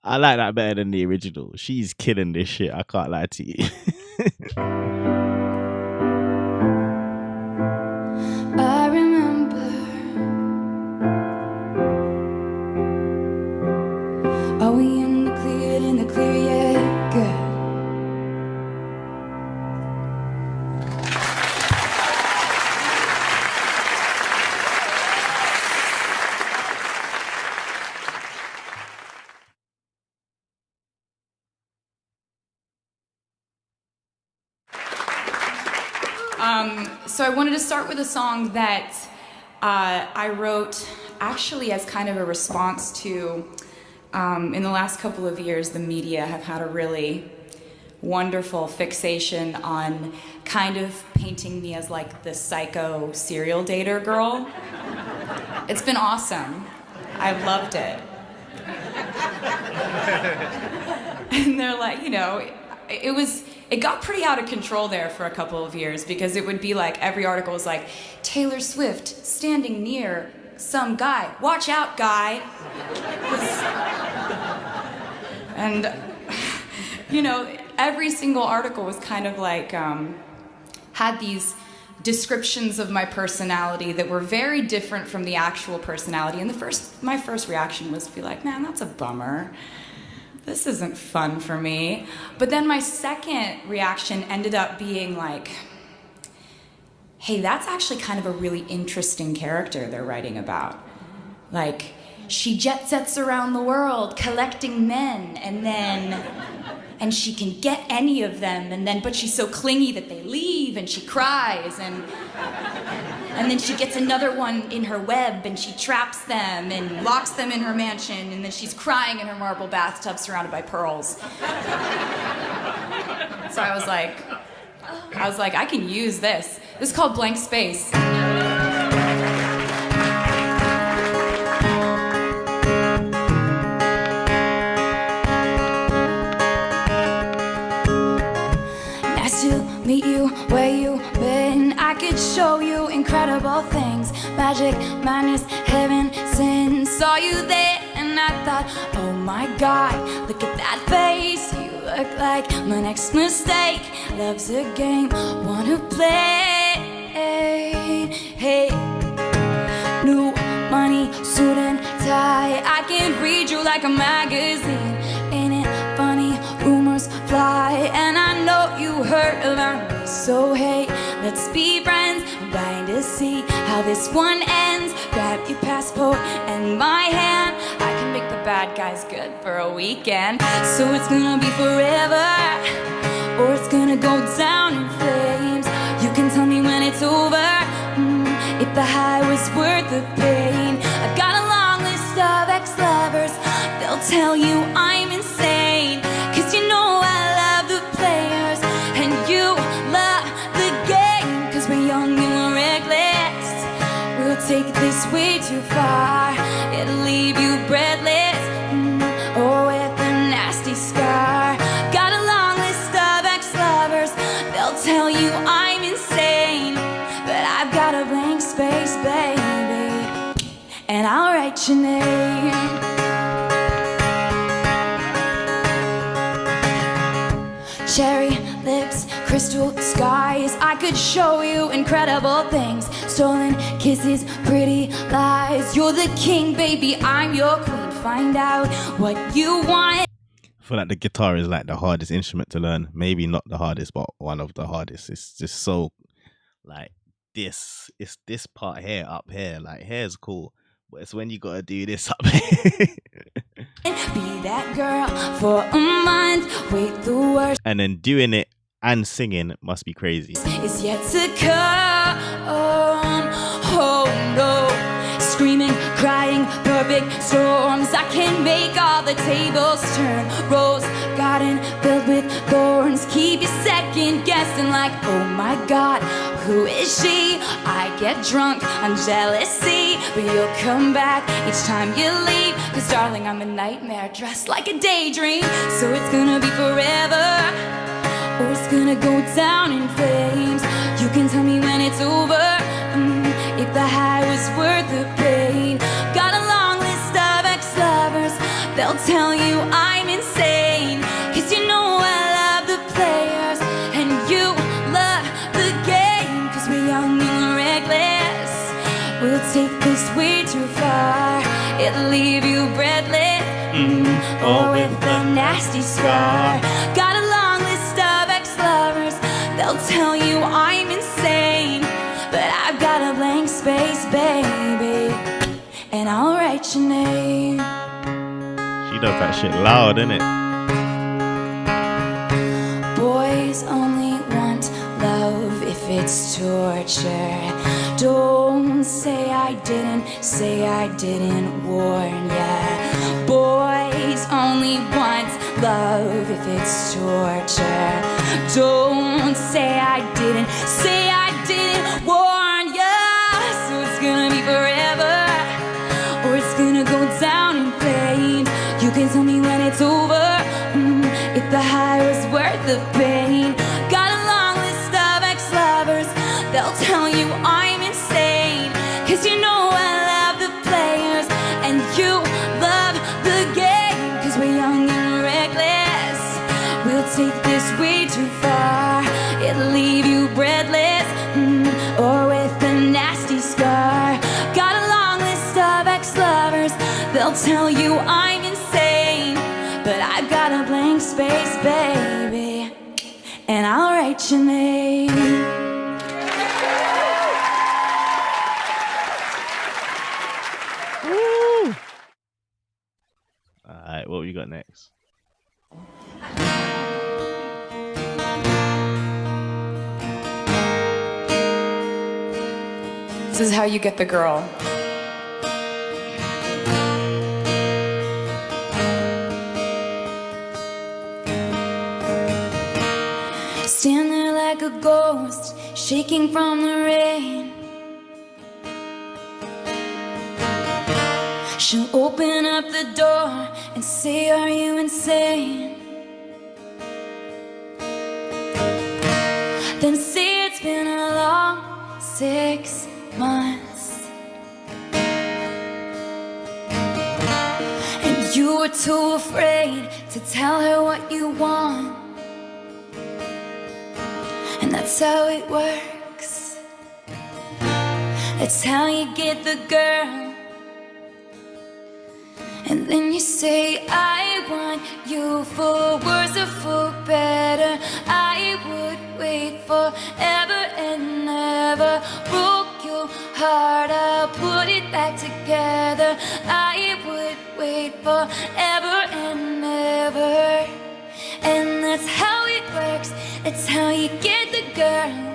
I like that better than the original. She's killing this shit. I can't lie to you. I remember. Are we in the clear, yeah? Good. So I wanted to start with a song that I wrote actually as kind of a response to, in the last couple of years, the media have had a really wonderful fixation on kind of painting me as like the psycho serial dater girl. It's been awesome. I've loved it. And they're like, you know, it got pretty out of control there for a couple of years because it would be like every article was like, Taylor Swift standing near some guy. Watch out, guy. And, you know, every single article was kind of like, had these descriptions of my personality that were very different from the actual personality. And my first reaction was to be like, man, that's a bummer. This isn't fun for me. But then my second reaction ended up being like, hey, that's actually kind of a really interesting character they're writing about. Like, she jet sets around the world collecting men, and she can get any of them, but she's so clingy that they leave, and she cries, and then she gets another one in her web, and she traps them and locks them in her mansion, and then she's crying in her marble bathtub surrounded by pearls. So I was like, I can use this. This is called Blank Space. Meet you where you been. I could show you incredible things. Magic, madness, heaven, sin. Saw you there and I thought, oh my God, look at that face. You look like my next mistake. Love's a game, wanna play. Hey, new money, suit and tie. I can read you like a magazine. Ain't it funny? Rumors fly, and I know you heard about me. So hey, let's be friends. I'm dying to see how this one ends. Grab your passport and my hand. I can make the bad guys good for a weekend. So it's gonna be forever, or it's gonna go down in flames. You can tell me when it's over, if the high was worth the pain. I've got a long list of ex-lovers. They'll tell you I'm insane. 'Cause you know I love the players, and you love the game. 'Cause we're young and we're reckless. We'll take this way too far. It'll leave you breathless, or with a nasty scar. Got a long list of ex-lovers. They'll tell you I'm insane, but I've got a blank space, baby, and I'll write your name. Cherry lips, crystal skies. I could show you incredible things. Stolen kisses, pretty lies. You're the king, baby, I'm your queen. Find out what you want. I feel like the guitar is like the hardest instrument to learn. Maybe not the hardest, but one of the hardest. It's just so like this. It's this part here, up here. Like hair's cool, but it's when you gotta do this up here. Be that girl for a month. Wait, the worst And then doing it and singing must be crazy. is yet to come. Oh no. Screaming, crying, perfect storms. I can make all the tables turn. Rose garden filled with thorns. Keep you second guessing like, oh my God, who is she? I get drunk on jealousy, but you'll come back each time you leave. 'Cause darling, I'm a nightmare dressed like a daydream. So it's gonna be forever, or it's gonna go down in flames. You can tell me when it's over, if the high was worth the pain. Got they'll tell you I'm insane. Cause you know I love the players and you love the game. Cause we're young and reckless, we'll take this way too far. It'll leave you breathless, or with a nasty scar. Got a long list of ex-lovers, they'll tell you I'm insane. But I've got a blank space, baby, and I'll write your name. She does that shit loud, innit? Boys only want love if it's torture. Don't say I didn't warn ya. Boys only want love if it's torture. Don't say I didn't warn ya. So it's gonna be forever, or it's gonna go down in flames. You can tell me when it's over, if the high was worth the pain. Got a long list of ex-lovers, they'll tell you I'm insane. Cause you know I love the players and you love the game. Cause we're young and reckless, we'll take this way too far. It'll leave you breathless, or with a nasty scar. Got a long list of ex-lovers, they'll tell you I'm insane. But I've got a blank space, baby, and I'll write your name. Alright, what we got next? This is how you get the girl. Stand there like a ghost, shaking from the rain. She'll open up the door and say, are you insane? Then say it's been a long 6 months, and you were too afraid to tell her what you want. And that's how it works. That's how you get the girl. And then you say, I want you for worse or for better. I would wait forever and ever. Broke your heart, I'll put it back together. I would wait forever and ever. And that's how it works. That's how you get the girl.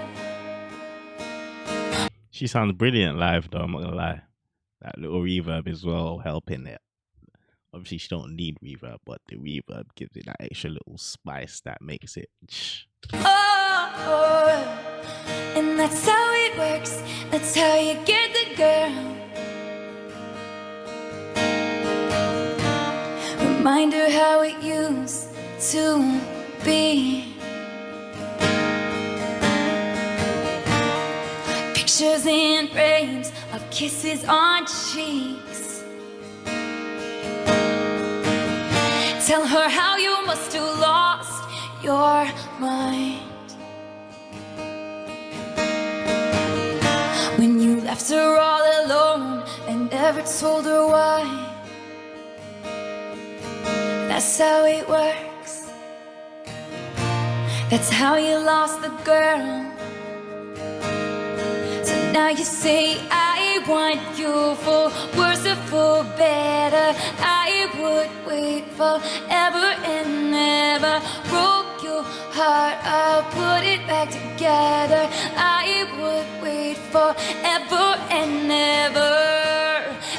She sounds brilliant live though, I'm not gonna lie. That little reverb as well helping it. Obviously she don't need reverb, but the reverb gives it that extra little spice that makes it Oh, and that's how it works. That's how you get the girl. Remind her how it used to be. Pictures in frames of kisses on cheeks. Tell her how you must have lost your mind when you left her all alone and never told her why. That's how it works. That's how you lost the girl. So now you say, I want you for worse or for better. I would wait forever and ever. Broke your heart, I'll put it back together. I would wait forever and ever.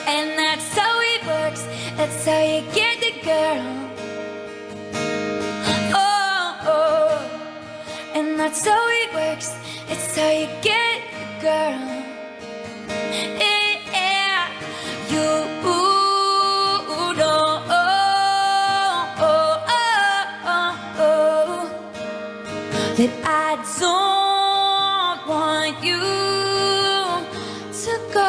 And that's how it works. That's how you get the girl. Oh, and that's how it works. It's how you get the girl. Yeah, you know that I don't want you to go.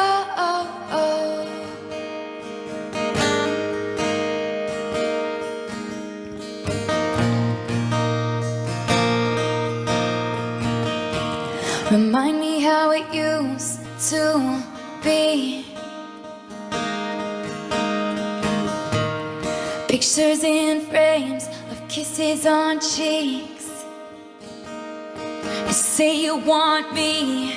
me. Pictures in frames of kisses on cheeks. You say you want me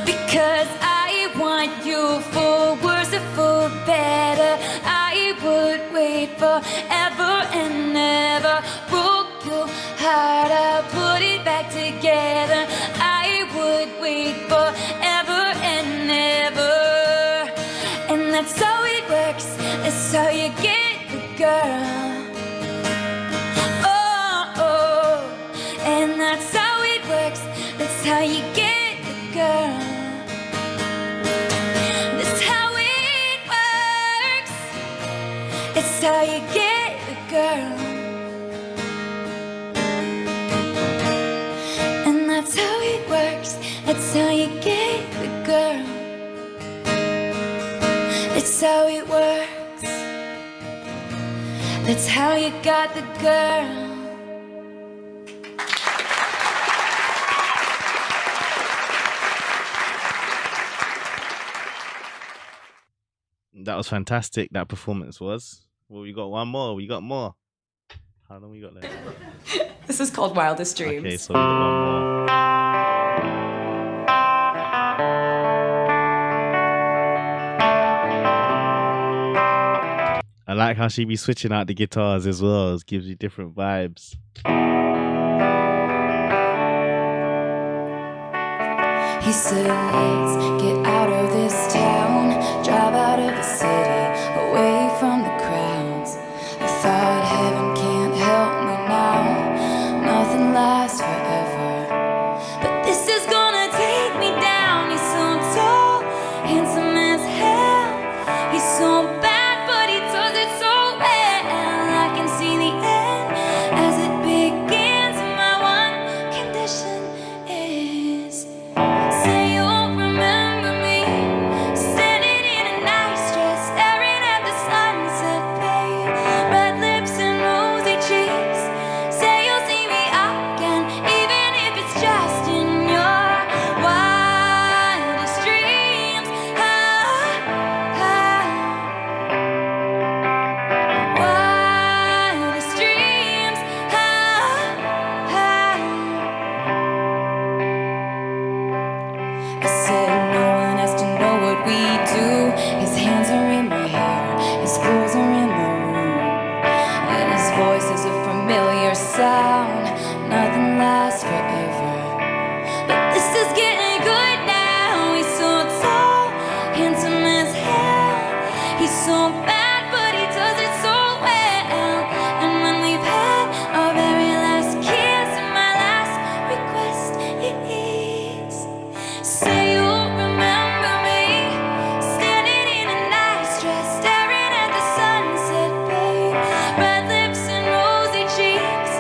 because I want you for worse or for better. I would wait forever and never. Broke your heart, I'll put it back together. I would wait forever and never. And that's how it works, that's how you get the girl. And that's how it works, that's how you get the girl. That's how it works, it's how you get the girl. And that's how it works, that's how you get the girl. That's how it works, that's how you got the girl. That was fantastic. That performance was. Well, we got one more. We got more. How long we got left? This is called Wildest Dreams. Okay, so we got one more. I like how she be switching out the guitars as well. It gives you different vibes. He said, let's get out of this town, drive out of the city, away from the crowds. I thought heaven can't help me now, nothing lasts forever. But this is gonna take me down. He's so tall, handsome as hell. He's so bad, but he does it so well. I can see the end as it begins. My one condition is, say you'll remember me, standing in a nice dress, staring at the sunset, babe. Red lips and rosy cheeks. Say you'll see me again, even if it's just in your wildest dreams. Wildest dreams. I said no one has to know what we do. His hands are in my hair, his clothes are in the room, and his voice is a familiar sound. Nothing lasts forever, but this is getting good now. He's so tall, handsome as hell. He's so bad, but he does it so well. And when we've had our very last kiss, and my last request is, say you'll remember me, standing in a nice dress, staring at the sunset, babe. Red lips and rosy cheeks.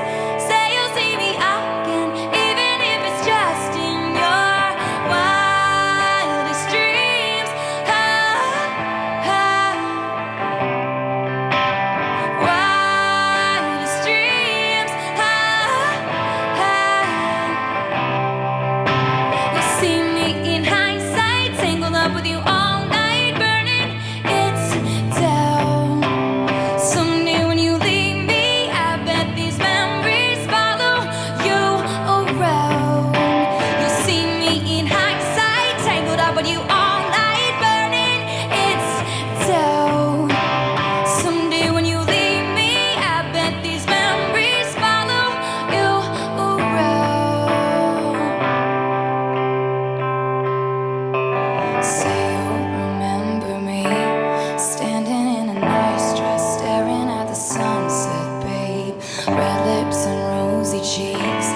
Say you'll see me again, even if it's just in your wildest dreams. Wildest dreams. You see me in hindsight, tangled up with you all night, burning it down. Someday when you leave me, I bet these memories follow you around. You see me in hindsight, tangled up with you all night, burning it down. Someday when you leave me, I bet these memories follow you around. Say you'll remember me, standing in a nice dress, staring at the sunset, babe. Red lips and rosy cheeks.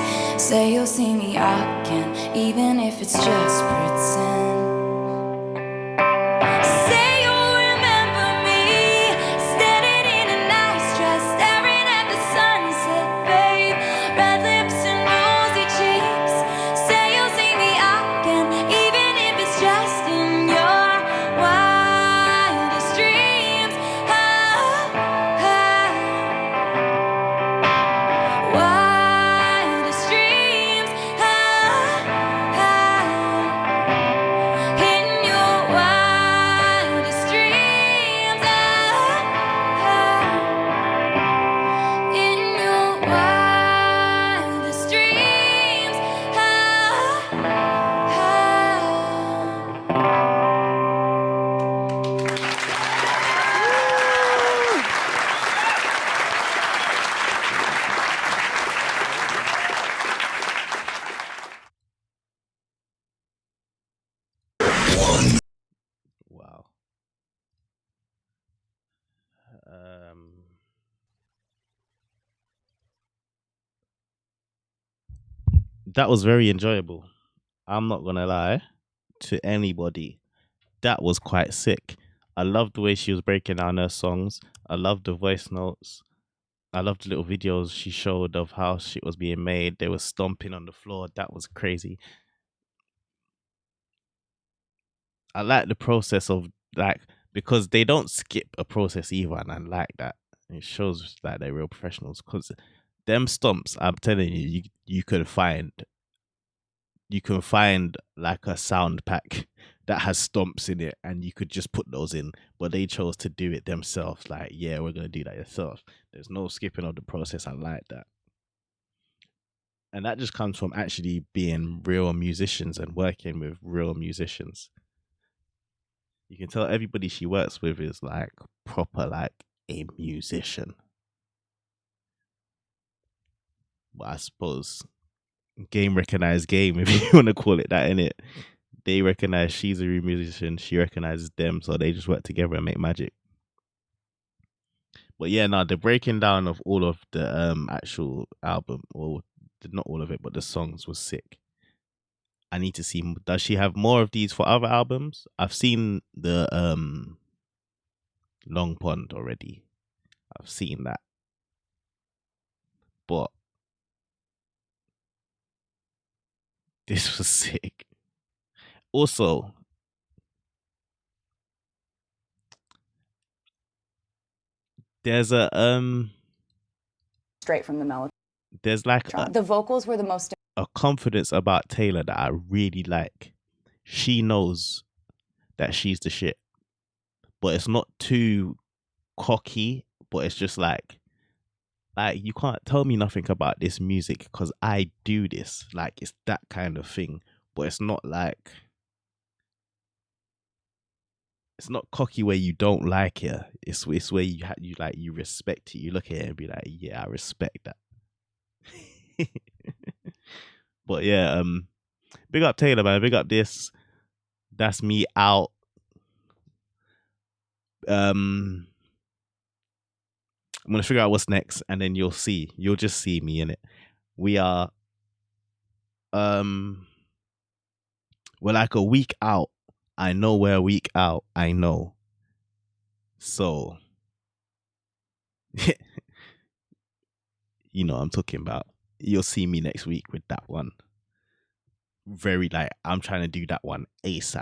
Say you'll see me again, even if it's just pretend. Say you'll remember me, standing in a nice dress, staring at the sunset, babe. Red lips and rosy cheeks. Say you'll see me again, even if it's just in your wildest dreams. Wildest dreams. That was very enjoyable. I'm not gonna lie to anybody. That was quite sick. I loved the way she was breaking down her songs. I loved the voice notes. I loved the little videos she showed of how shit was being made. They were stomping on the floor. That was crazy. I like the process of like because they don't skip a process either, and I like that. It shows that they're real professionals. Because them stomps, I'm telling you, you can find like a sound pack that has stomps in it, and you could just put those in. But they chose to do it themselves. Like, yeah, we're gonna do that yourself. There's no skipping of the process. I like that. And that just comes from actually being real musicians and working with real musicians. You can tell everybody she works with is like proper, like a musician. But I suppose game recognized game, if you want to call it that, innit? They recognize she's a real musician, she recognizes them, so they just work together and make magic. But yeah, no, the breaking down of all of the actual album, or not all of it, but the songs was sick. I need to see. Does she have more of these for other albums? I've seen the Long Pond already. I've seen that, but this was sick. Also, there's a Straight from the melody. there's like The vocals were the most. a confidence about Taylor that I really like. She knows that she's the shit, but it's not too cocky. But it's just like you can't tell me nothing about this music because I do this. Like it's that kind of thing, but it's not like it's not cocky where you don't like it. It's where you respect it. You look at it and be like, yeah, I respect that. But yeah, big up Taylor, man. Big up this. That's me out. I'm gonna figure out what's next, and then you'll see. You'll just see me in it. We are we're like a week out. I know we're a week out. I know. So you know what I'm talking about. You'll see me next week with that one. Very I'm trying to do that one ASAP.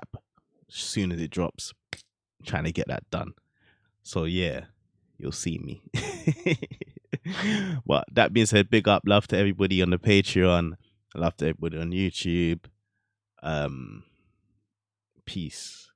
As soon as it drops, I'm trying to get that done. So yeah, you'll see me. But that being said, big up, love to everybody on the Patreon, love to everybody on YouTube. Peace.